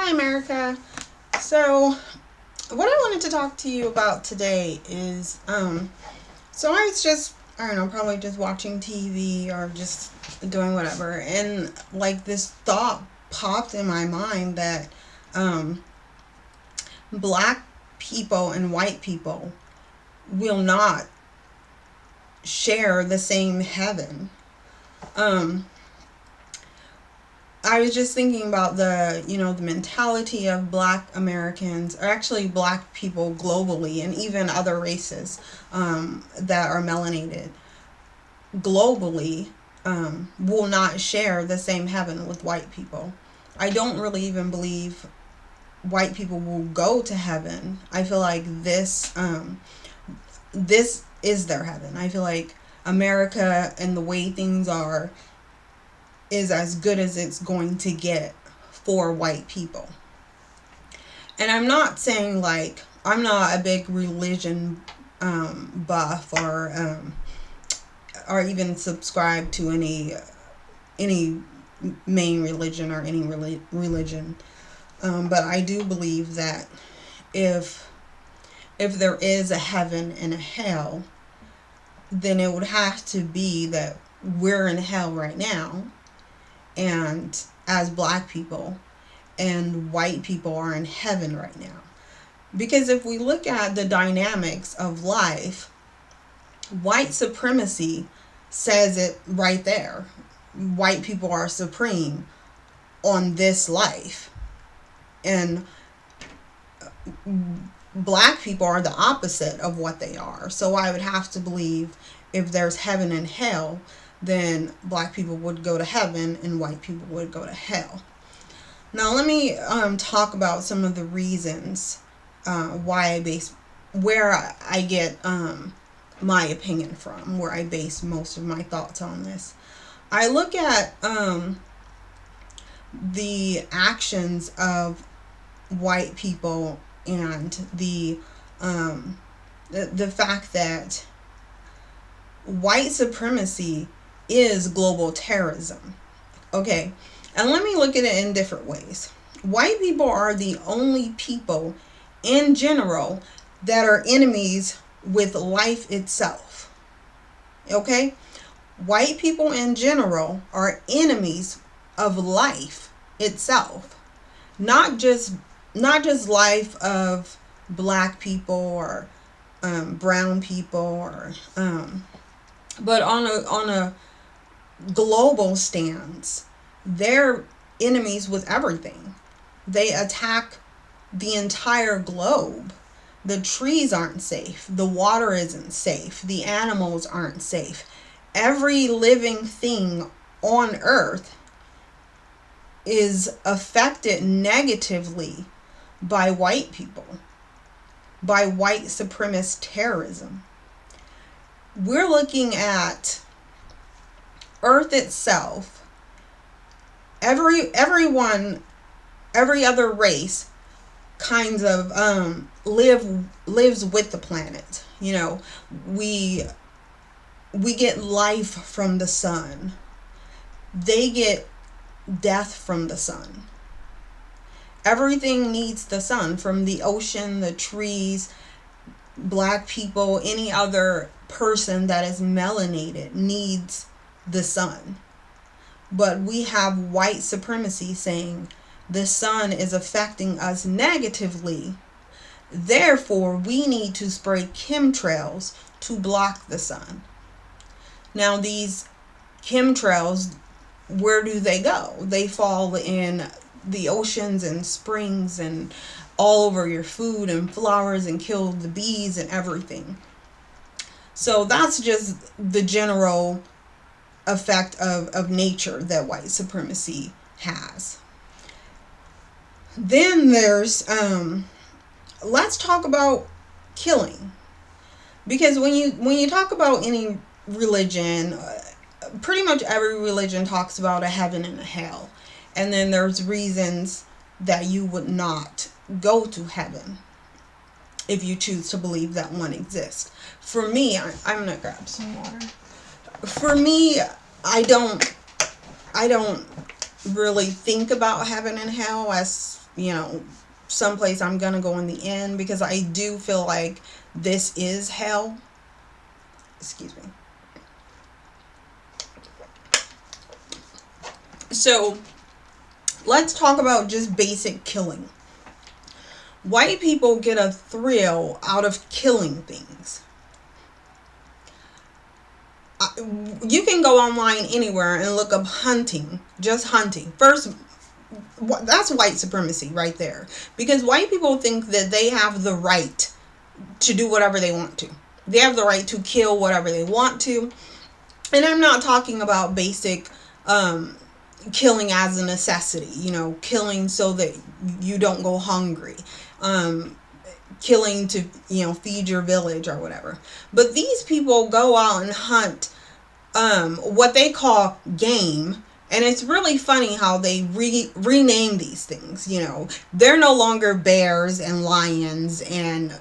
Hi, America. So, what I wanted to talk to you about today is, so I was just, I don't know, probably just watching TV or just doing whatever, and like this thought popped in my mind that, um, black people and white people will not share the same heaven. Um, I was just thinking about the mentality of black Americans, or actually black people globally, and even other races that are melanated globally, will not share the same heaven with white people. I don't really even believe white people will go to heaven. I feel like this is their heaven. I feel like America and the way things are is as good as it's going to get for white people. And I'm not saying like I'm not a big religion buff or even subscribe to any main religion or any religion. But I do believe that if there is a heaven and a hell, then it would have to be that we're in hell right now, and as black people, and white people are in heaven right now. Because if we look at the dynamics of life, white supremacy says it right there. White people are supreme on this life, and black people are the opposite of what they are. So I would have to believe if there's heaven and hell, then black people would go to heaven and white people would go to hell. Now let me talk about some of the reasons where I get my opinion from, where I base most of my thoughts on this. I look at the actions of white people and the fact that white supremacy is global terrorism. Okay, and let me look at it in different ways. White people are the only people in general that are enemies with life itself. Okay? White people in general are enemies of life itself. Not just life of black people or brown people or but on a global stance, they're enemies with everything. They attack the entire globe. The trees aren't safe. The water isn't safe. The animals aren't safe. Every living thing on earth is affected negatively by white people, by white supremacist terrorism. We're looking at earth itself. Every other race kinds of lives with the planet. We get life from the sun. They get death from the sun. Everything needs the sun, from the ocean, the trees, black people, any other person that is melanated needs the sun. But we have white supremacy saying the sun is affecting us negatively. Therefore, we need to spray chemtrails to block the sun. Now, these chemtrails, where do they go? They fall in the oceans and springs and all over your food and flowers and kill the bees and everything. So that's just the general effect of nature that white supremacy has. Then there's let's talk about killing, because when you talk about any religion, pretty much every religion talks about a heaven and a hell, and then there's reasons that you would not go to heaven if you choose to believe that one exists. For me, I'm gonna grab some water. For me, I don't really think about heaven and hell as, someplace I'm gonna go in the end, because I do feel like this is hell. Excuse me. So let's talk about just basic killing. White people get a thrill out of killing things. You can go online anywhere and look up hunting, just hunting. First, that's white supremacy right there. Because white people think that they have the right to do whatever they want to. They have the right to kill whatever they want to. And I'm not talking about basic killing as a necessity, killing so that you don't go hungry. Killing to, feed your village or whatever. But these people go out and hunt what they call game. And it's really funny how they rename these things. They're no longer bears and lions and,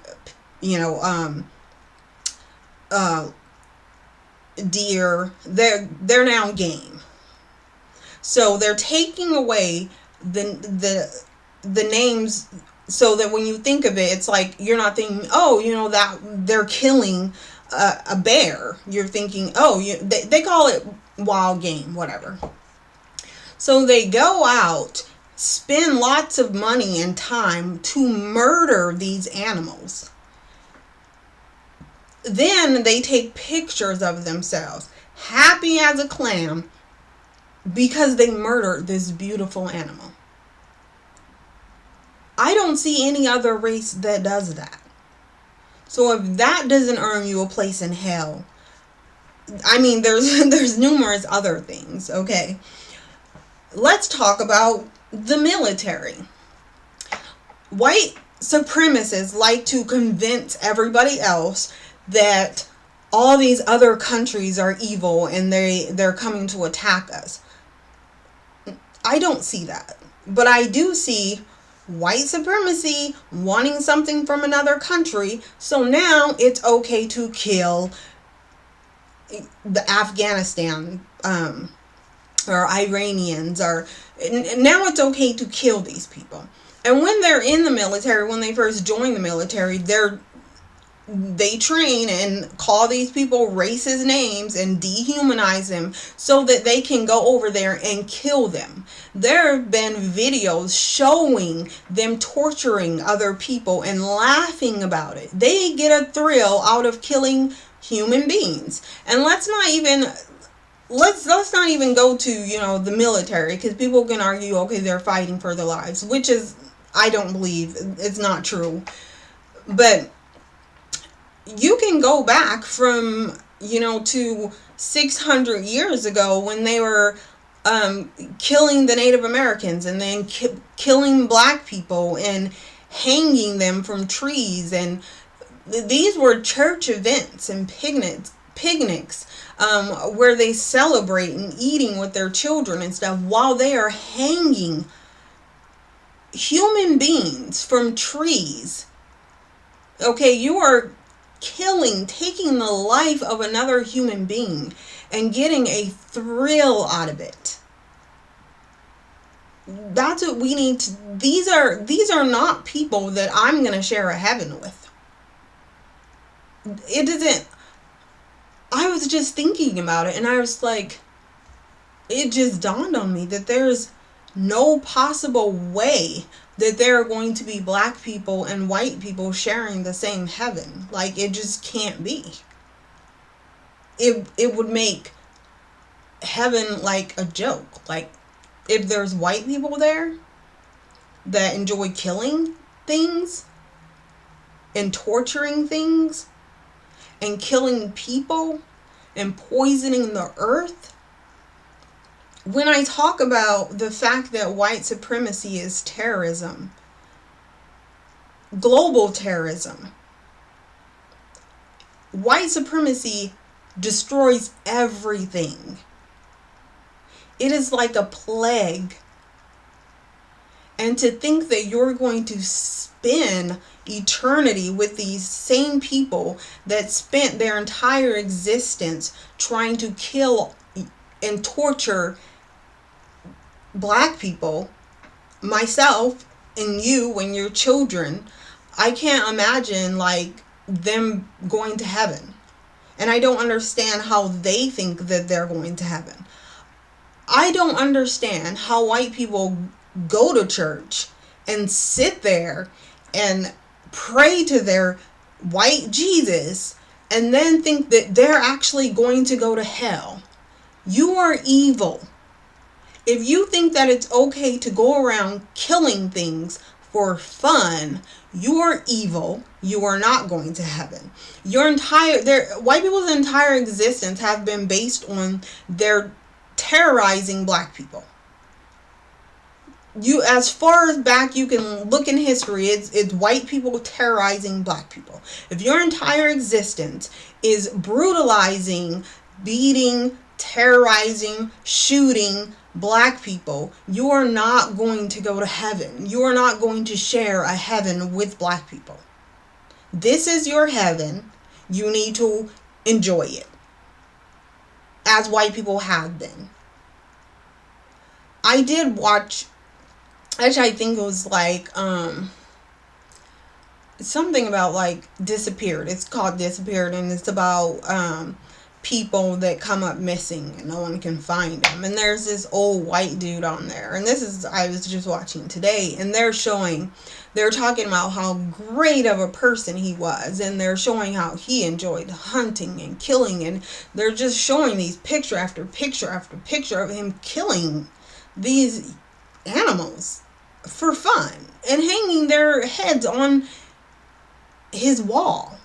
deer. They're now game. So they're taking away the names, so that when you think of it, it's like you're not thinking, that they're killing a bear. You're thinking, they call it wild game, whatever. So they go out, spend lots of money and time to murder these animals. Then they take pictures of themselves, happy as a clam, because they murdered this beautiful animal. I don't see any other race that does that. So if that doesn't earn you a place in hell, I mean, there's numerous other things, okay? Let's talk about the military. White supremacists like to convince everybody else that all these other countries are evil and they're coming to attack us. I don't see that. But I do see white supremacy wanting something from another country, so now it's okay to kill the Afghanistan or Iranians, or now it's okay to kill these people. And when they're in the military, when they first join the military, they train and call these people racist names and dehumanize them so that they can go over there and kill them. There have been videos showing them torturing other people and laughing about it. They get a thrill out of killing human beings. And let's not even go to, the military, because people can argue, okay, they're fighting for their lives, which is, I don't believe, it's not true. But you can go back from, to 600 years ago when they were killing the Native Americans, and then killing black people and hanging them from trees. And these were church events and picnics where they celebrate and eating with their children and stuff while they are hanging human beings from trees. Okay, you are taking the life of another human being and getting a thrill out of it. That's what we need to. These are not people that I'm going to share a heaven with. It doesn't. I was just thinking about it, and I was like, it just dawned on me that there's no possible way that there are going to be black people and white people sharing the same heaven. Like, it just can't be. It would make heaven like a joke. Like, if there's white people there that enjoy killing things and torturing things and killing people and poisoning the earth, when I talk about the fact that white supremacy is terrorism, global terrorism, white supremacy destroys everything. It is like a plague. And to think that you're going to spend eternity with these same people that spent their entire existence trying to kill and torture black people, myself and you and your children, I can't imagine like them going to heaven. And I don't understand how they think that they're going to heaven. I don't understand how white people go to church and sit there and pray to their white Jesus and then think that they're actually going to go to hell. You are evil. If you think that it's okay to go around killing things for fun, you are evil. You are not going to heaven. White people's entire existence have been based on their terrorizing black people. You, as far as back you can look in history, it's white people terrorizing black people. If your entire existence is brutalizing, beating, terrorizing, shooting black people, you are not going to go to heaven. You are not going to share a heaven with black people. This is your heaven. You need to enjoy it, as white people have been. I did watch, actually I think it was like something about like Disappeared. It's called Disappeared, and it's about people that come up missing and no one can find them. And there's this old white dude on there, and this is, I was just watching today, and they're talking about how great of a person he was, and they're showing how he enjoyed hunting and killing, and they're just showing these picture after picture after picture of him killing these animals for fun and hanging their heads on his wall.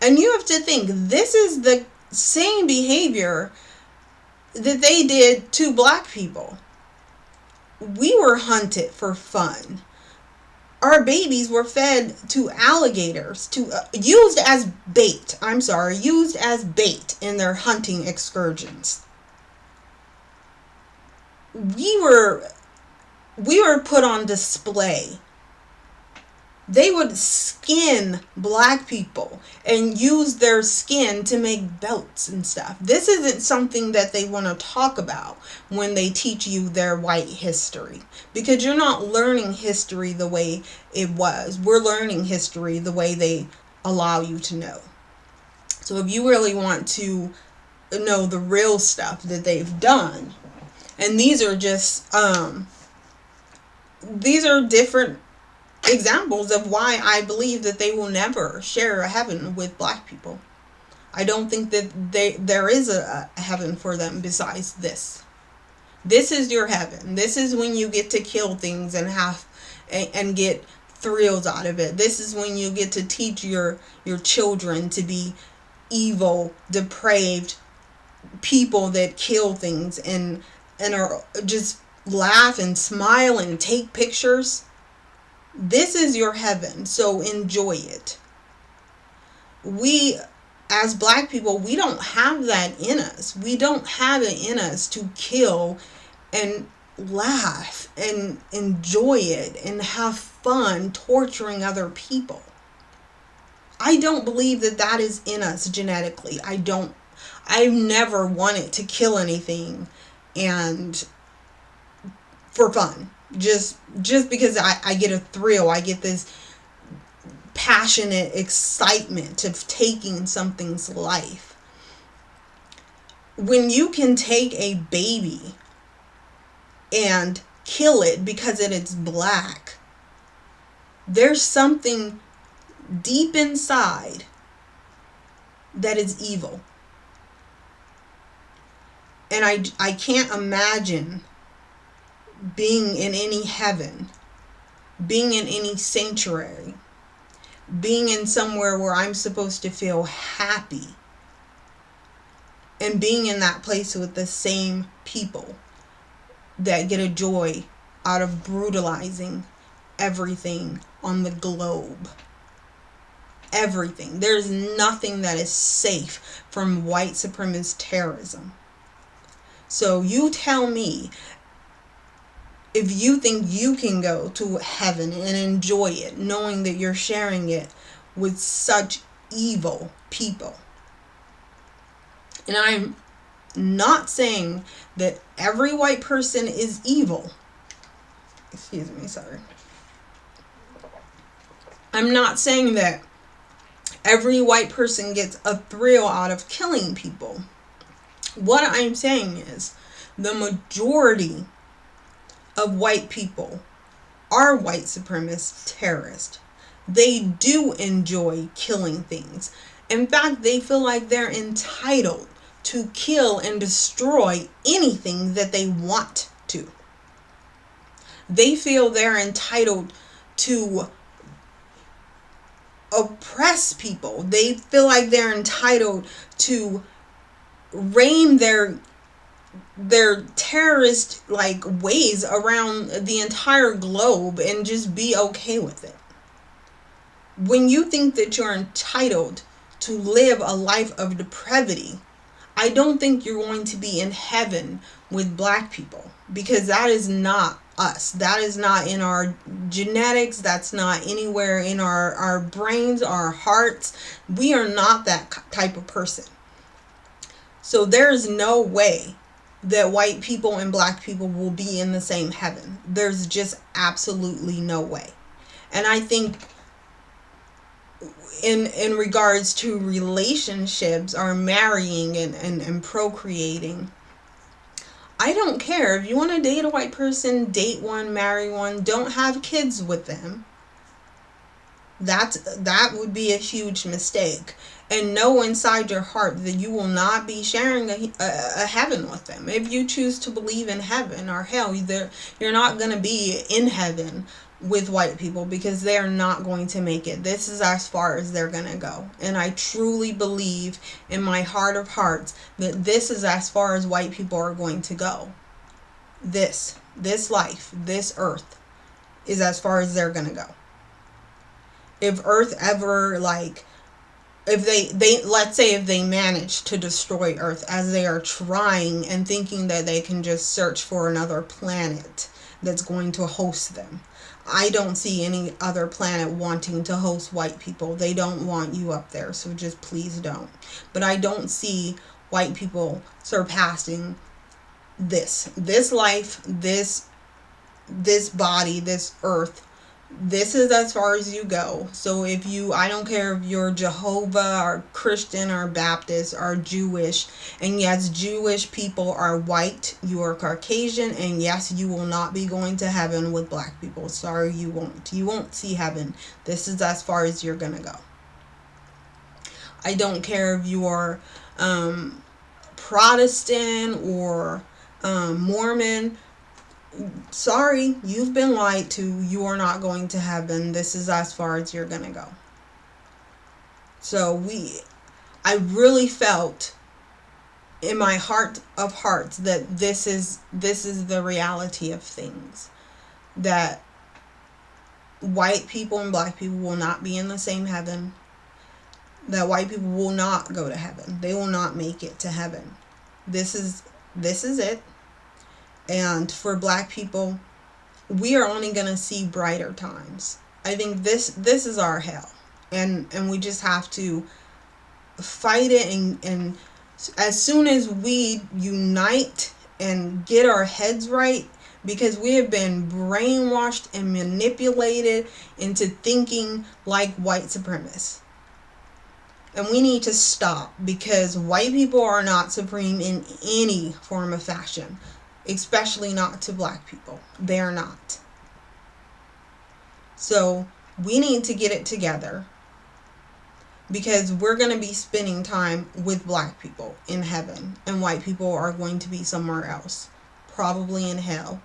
And you have to think, this is the same behavior that they did to black people. We were hunted for fun. Our babies were fed to alligators, used as bait in their hunting excursions. We were put on display. They would skin black people and use their skin to make belts and stuff. This isn't something that they want to talk about when they teach you their white history, because you're not learning history the way it was. We're learning history the way they allow you to know. So if you really want to know the real stuff that they've done, and these are just these are different examples of why I believe that they will never share a heaven with black people. I don't think that there is a heaven for them besides this. This is your heaven. This is when you get to kill things and get thrills out of it. This is when you get to teach your children to be evil, depraved people that kill things and are just laugh and smile and take pictures. This is your heaven, so enjoy it. We, as black people, we don't have that in us. We don't have it in us to kill and laugh and enjoy it and have fun torturing other people. I don't believe that is in us genetically. I've never wanted to kill anything and for fun. Just because I get a thrill. I get this passionate excitement of taking something's life. When you can take a baby and kill it because it is black, there's something deep inside that is evil. And I can't imagine being in any heaven, being in any sanctuary, being in somewhere where I'm supposed to feel happy, and being in that place with the same people that get a joy out of brutalizing everything on the globe. Everything. There's nothing that is safe from white supremacist terrorism. So you tell me, if you think you can go to heaven and enjoy it, knowing that you're sharing it with such evil people. And not saying that every white person is evil. Excuse me, sorry. I'm not saying that every white person gets a thrill out of killing people. What I'm saying is the majority of white people are white supremacist terrorists. They do enjoy killing things. In fact, they feel like they're entitled to kill and destroy anything that they want to. They feel they're entitled to oppress people. They feel like they're entitled to reign their terrorist like ways around the entire globe and just be okay with it. When you think that you're entitled to live a life of depravity, I don't think you're going to be in heaven with black people, because that is not us. That is not in our genetics. That's not anywhere in our brains, our hearts. We are not that type of person. So there's no way that white people and black people will be in the same heaven. There's just absolutely no way. And I think in regards to relationships or marrying and procreating, I don't care. If you want to date a white person, date one, marry one, don't have kids with them. That would be a huge mistake. And know inside your heart that you will not be sharing a heaven with them. If you choose to believe in heaven or hell, you're not going to be in heaven with white people, because they're not going to make it. This is as far as they're going to go. And I truly believe in my heart of hearts that this is as far as white people are going to go. This life, this earth is as far as they're going to go. If earth ever, like, if they let's say if they manage to destroy earth, as they are trying and thinking that they can just search for another planet that's going to host them, I don't see any other planet wanting to host white people. They don't want you up there, so just please don't. But I don't see white people surpassing this life, this body, this earth. This is as far as you go. So if you, I don't care if you're Jehovah or Christian or Baptist or Jewish, and yes, Jewish people are white, you are Caucasian, and yes, you will not be going to heaven with black people. Sorry, you won't. You won't see heaven. This is as far as you're gonna go. I don't care if you are Protestant or Mormon. Sorry, you've been lied to. You are not going to heaven. This is as far as you're gonna go. So I really felt in my heart of hearts that this is the reality of things. That white people and black people will not be in the same heaven. That white people will not go to heaven. They will not make it to heaven. This is it. And for black people, we are only going to see brighter times. I think this is our hell. And we just have to fight it. And as soon as we unite and get our heads right, because we have been brainwashed and manipulated into thinking like white supremacists. And we need to stop, because white people are not supreme in any form of fashion. Especially not to black people. They are not. So we need to get it together, because we're going to be spending time with black people in heaven, and white people are going to be somewhere else, probably in hell.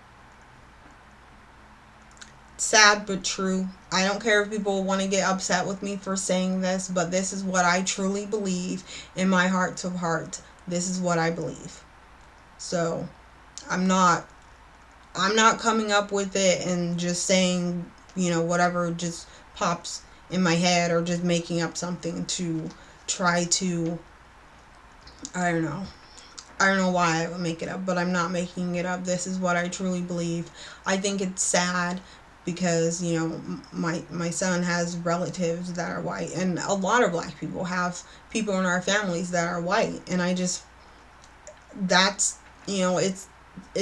Sad but true. I don't care if people want to get upset with me for saying this, but this is what I truly believe in my heart of hearts. This is what I believe. So I'm not coming up with it and just saying, whatever just pops in my head, or just making up something to try to, I don't know why I would make it up, but I'm not making it up. This is what I truly believe. I think it's sad because, my son has relatives that are white, and a lot of black people have people in our families that are white, and that's, it's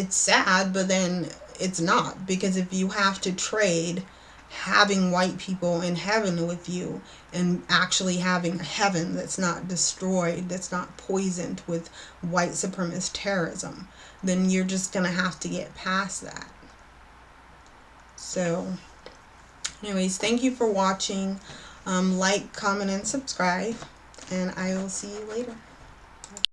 sad, but then it's not, because if you have to trade having white people in heaven with you and actually having a heaven that's not destroyed, that's not poisoned with white supremacist terrorism, then you're just going to have to get past that. So anyways, thank you for watching. Like, comment, and subscribe, and I will see you later.